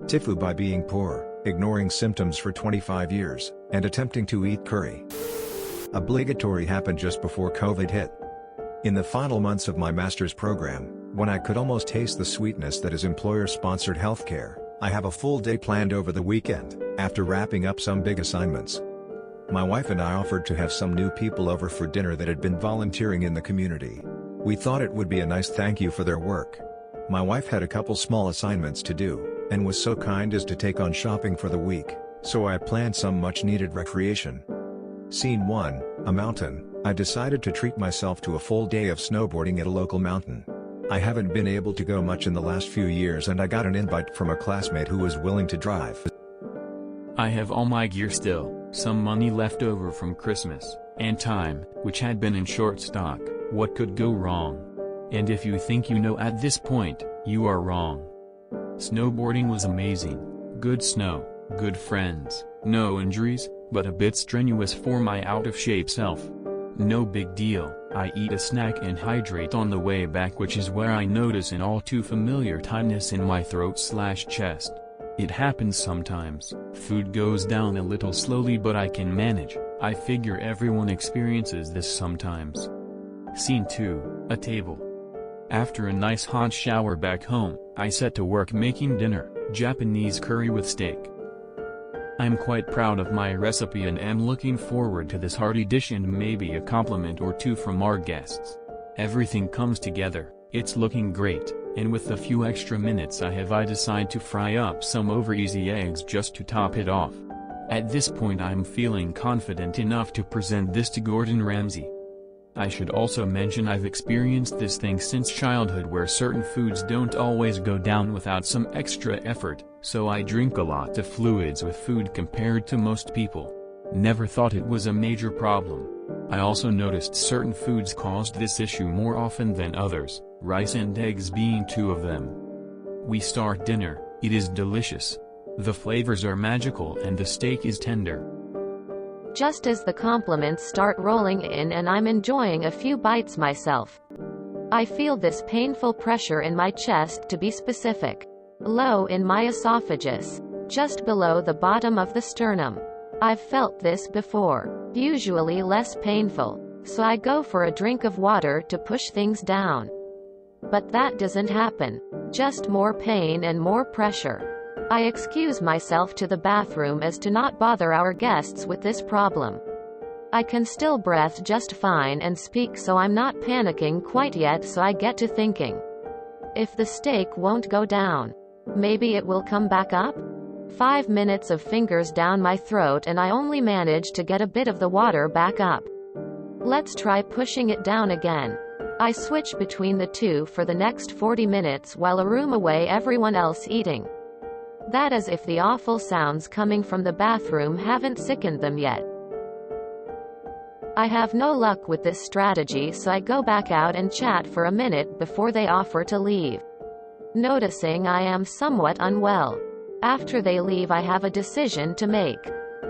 TIFU by being poor, ignoring symptoms for 25 years, and attempting to eat curry. Obligatory happened just before COVID hit. In the final months of my master's program, when I could almost taste the sweetness that is employer-sponsored healthcare, I have a full day planned over the weekend, after wrapping up some big assignments. My wife and I offered to have some new people over for dinner that had been volunteering in the community. We thought it would be a nice thank you for their work. My wife had a couple small assignments to do, and was so kind as to take on shopping for the week, so I planned some much-needed recreation. Scene 1, a mountain. I decided to treat myself to a full day of snowboarding at a local mountain. I haven't been able to go much in the last few years, and I got an invite from a classmate who was willing to drive. I have all my gear still, some money left over from Christmas, and time, which had been in short stock. What could go wrong? And if you think you know at this point, you are wrong. Snowboarding was amazing. Good snow, good friends, no injuries, but a bit strenuous for my out-of-shape self. No big deal, I eat a snack and hydrate on the way back, which is where I notice an all too familiar tightness in my throat/chest. It happens sometimes. Food goes down a little slowly, but I can manage. I figure everyone experiences this sometimes. Scene 2, a table. After a nice hot shower back home, I set to work making dinner, Japanese curry with steak. I'm quite proud of my recipe and am looking forward to this hearty dish and maybe a compliment or two from our guests. Everything comes together, it's looking great, and with a few extra minutes I decide to fry up some over-easy eggs just to top it off. At this point I'm feeling confident enough to present this to Gordon Ramsay. I should also mention I've experienced this thing since childhood where certain foods don't always go down without some extra effort, so I drink a lot of fluids with food compared to most people. Never thought it was a major problem. I also noticed certain foods caused this issue more often than others, rice and eggs being two of them. We start dinner, it is delicious. The flavors are magical and the steak is tender. Just as the compliments start rolling in and I'm enjoying a few bites myself, I feel this painful pressure in my chest, to be specific. Low in my esophagus, just below the bottom of the sternum. I've felt this before, usually less painful, so I go for a drink of water to push things down. But that doesn't happen, just more pain and more pressure. I excuse myself to the bathroom as to not bother our guests with this problem. I can still breathe just fine and speak, so I'm not panicking quite yet, so I get to thinking. If the steak won't go down, maybe it will come back up? 5 minutes of fingers down my throat and I only manage to get a bit of the water back up. Let's try pushing it down again. I switch between the two for the next 40 minutes while a room away everyone else eating. That is if the awful sounds coming from the bathroom haven't sickened them yet. I have no luck with this strategy, so I go back out and chat for a minute before they offer to leave. Noticing I am somewhat unwell. After they leave I have a decision to make.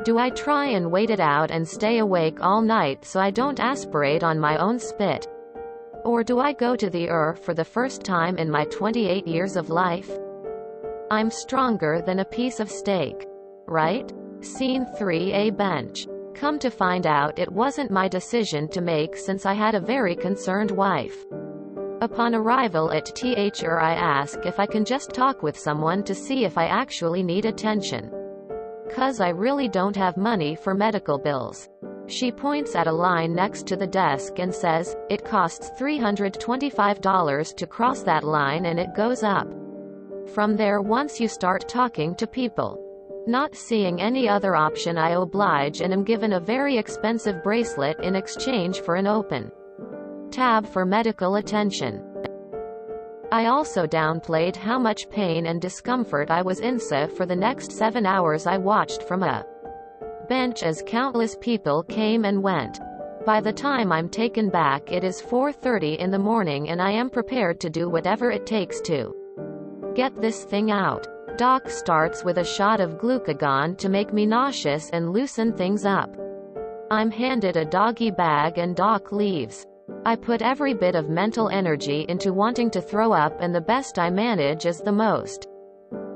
Do I try and wait it out and stay awake all night so I don't aspirate on my own spit? Or do I go to the ER for the first time in my 28 years of life? I'm stronger than a piece of steak. Right? Scene 3, a bench. Come to find out it wasn't my decision to make, since I had a very concerned wife. Upon arrival at THR I ask if I can just talk with someone to see if I actually need attention. 'Cause I really don't have money for medical bills. She points at a line next to the desk and says, it costs $325 to cross that line and it goes up from there once you start talking to people. Not seeing any other option I oblige and am given a very expensive bracelet in exchange for an open tab for medical attention. I also downplayed how much pain and discomfort I was in, so for the next 7 hours I watched from a bench as countless people came and went. By the time I'm taken back it is 4:30 in the morning and I am prepared to do whatever it takes to get this thing out. Doc starts with a shot of glucagon to make me nauseous and loosen things up. I'm handed a doggy bag and Doc leaves. I put every bit of mental energy into wanting to throw up, and the best I manage is the most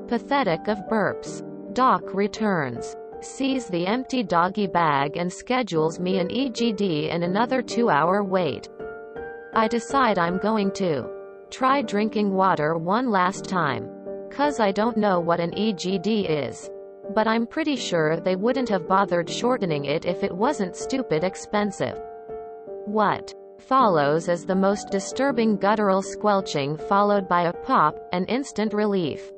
Pathetic of burps. Doc returns, sees the empty doggy bag and schedules me an EGD and another 2-hour wait. I decide I'm going to try drinking water one last time. 'Cause I don't know what an EGD is. But I'm pretty sure they wouldn't have bothered shortening it if it wasn't stupid expensive. What follows is the most disturbing guttural squelching followed by a pop, and instant relief.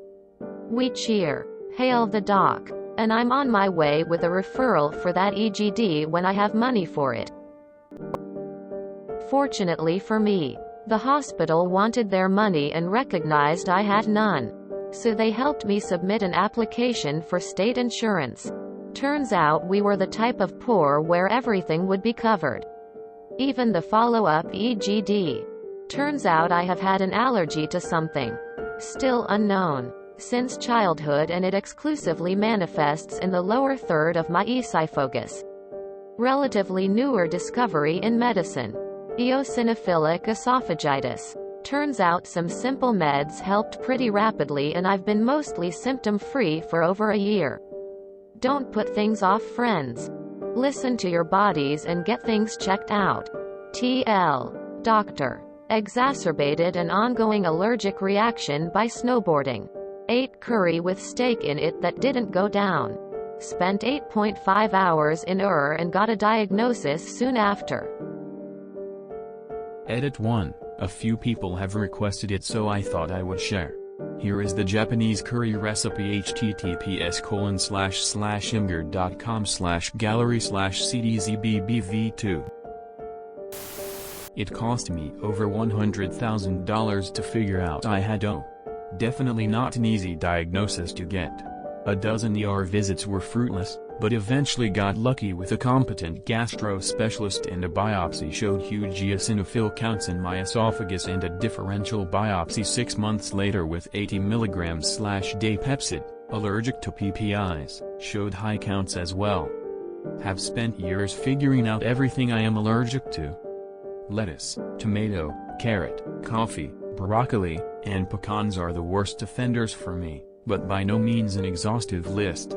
We cheer, hail the doc, and I'm on my way with a referral for that EGD when I have money for it. Fortunately for me, the hospital wanted their money and recognized I had none. So they helped me submit an application for state insurance. Turns out we were the type of poor where everything would be covered. Even the follow-up EGD. Turns out I have had an allergy to something. Still unknown. Since childhood, and it exclusively manifests in the lower third of my esophagus. Relatively newer discovery in medicine. Eosinophilic esophagitis. Turns out some simple meds helped pretty rapidly and I've been mostly symptom-free for over a year. Don't put things off, friends. Listen to your bodies and get things checked out. TL. Doctor. Exacerbated an ongoing allergic reaction by snowboarding. Ate curry with steak in it that didn't go down. Spent 8.5 hours in and got a diagnosis soon after. Edit 1. A few people have requested it, so I thought I would share. Here is the Japanese curry recipe: https://imgur.com/gallery/cdzbbv2. It cost me over $100,000 to figure out I had definitely not an easy diagnosis to get. A dozen ER visits were fruitless, but eventually got lucky with a competent gastro specialist, and a biopsy showed huge eosinophil counts in my esophagus, and a differential biopsy 6 months later with 80 mg/day Pepcid, allergic to PPIs, showed high counts as well. Have spent years figuring out everything I am allergic to. Lettuce, tomato, carrot, coffee, broccoli, and pecans are the worst offenders for me, but by no means an exhaustive list.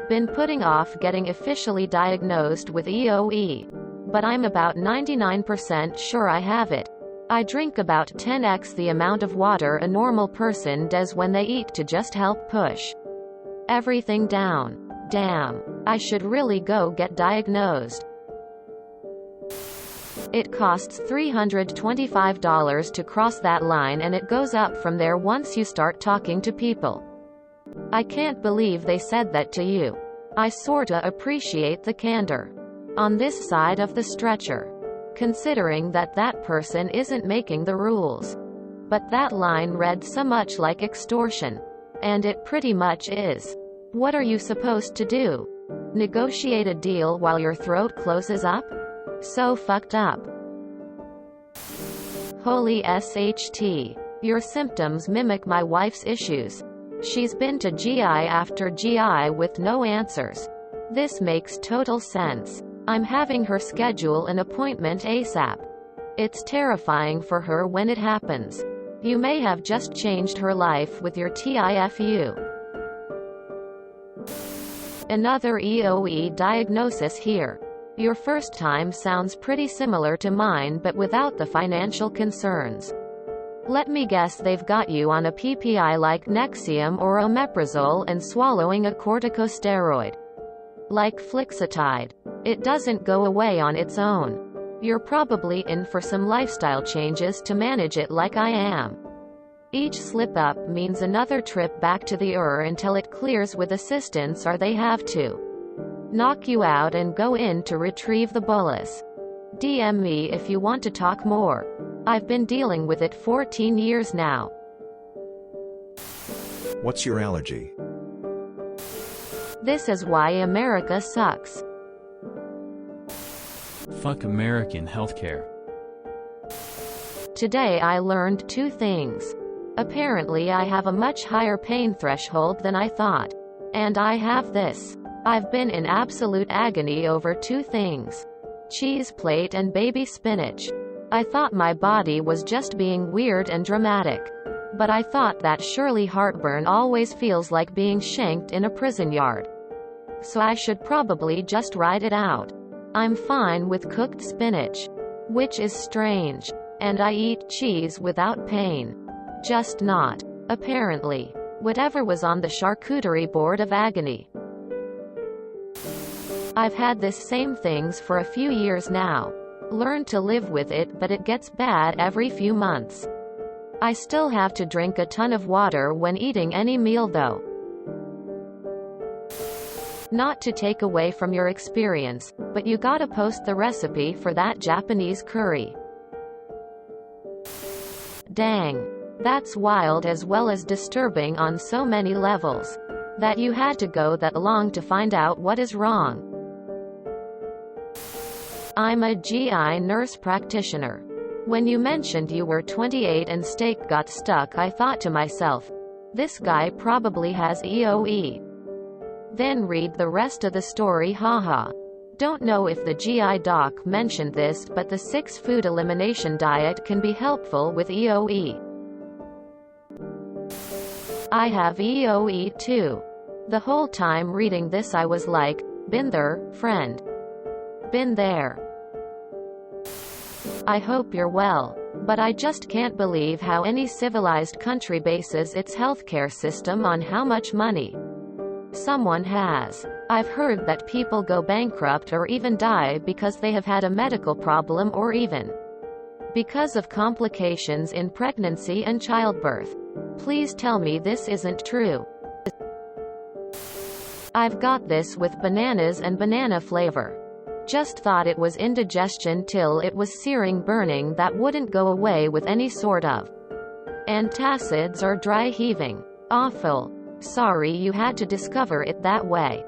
Been putting off getting officially diagnosed with EOE. But I'm about 99% sure I have it. I drink about 10x the amount of water a normal person does when they eat to just help push everything down. Damn, I should really go get diagnosed. It costs $325 to cross that line, and it goes up from there once you start talking to people. I can't believe they said that to you. I sorta appreciate the candor on this side of the stretcher, considering that that person isn't making the rules. But that line read so much like extortion. And it pretty much is. What are you supposed to do? Negotiate a deal while your throat closes up? So fucked up. Holy SHT. Your symptoms mimic my wife's issues. She's been to GI after GI with no answers. This makes total sense. I'm having her schedule an appointment ASAP. It's terrifying for her when it happens. You may have just changed her life with your TIFU. Another EOE diagnosis here. Your first time sounds pretty similar to mine, but without the financial concerns. Let me guess they've got you on a PPI like Nexium or omeprazole and swallowing a corticosteroid. Like Flixotide. It doesn't go away on its own. You're probably in for some lifestyle changes to manage it, like I am. Each slip-up means another trip back to the until it clears with assistance, or they have to knock you out and go in to retrieve the bolus. DM me if you want to talk more. I've been dealing with it 14 years now. What's your allergy? This is why America sucks. Fuck American healthcare. Today I learned 2 things. Apparently I have a much higher pain threshold than I thought. And I have this. I've been in absolute agony over 2 things. Cheese plate and baby spinach. I thought my body was just being weird and dramatic. But I thought that surely heartburn always feels like being shanked in a prison yard. So I should probably just ride it out. I'm fine with cooked spinach. Which is strange. And I eat cheese without pain. Just not. Apparently. Whatever was on the charcuterie board of agony. I've had this same things for a few years now. Learned to live with it, but it gets bad every few months. I still have to drink a ton of water when eating any meal though. Not to take away from your experience, but you gotta post the recipe for that Japanese curry. Dang. That's wild as well as disturbing on so many levels. That you had to go that long to find out what is wrong. I'm a GI nurse practitioner. When you mentioned you were 28 and steak got stuck, I thought to myself, this guy probably has EOE. Then read the rest of the story, haha. Don't know if the GI doc mentioned this, but the 6 food elimination diet can be helpful with EOE. I have EOE too. The whole time reading this I was like, been there, friend. Been there. I hope you're well. But I just can't believe how any civilized country bases its healthcare system on how much money someone has. I've heard that people go bankrupt or even die because they have had a medical problem or even because of complications in pregnancy and childbirth. Please tell me this isn't true. I've got this with bananas and banana flavor. Just thought it was indigestion till it was searing burning that wouldn't go away with any sort of antacids or dry heaving. Awful. Sorry you had to discover it that way.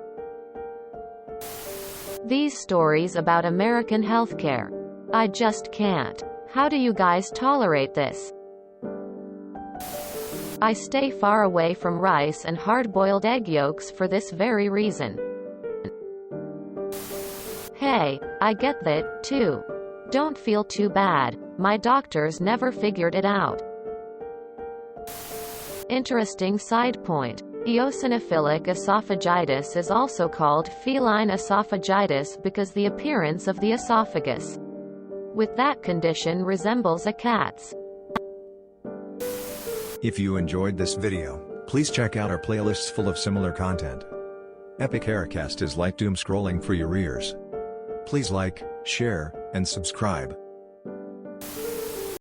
These stories about American healthcare. I just can't. How do you guys tolerate this? I stay far away from rice and hard-boiled egg yolks for this very reason. Hey, I get that, too. Don't feel too bad. My doctors never figured it out. Interesting side point. Eosinophilic esophagitis is also called feline esophagitis because the appearance of the esophagus with that condition resembles a cat's. If you enjoyed this video, please check out our playlists full of similar content. Epic Haircast is like doom scrolling for your ears. Please like, share, and subscribe.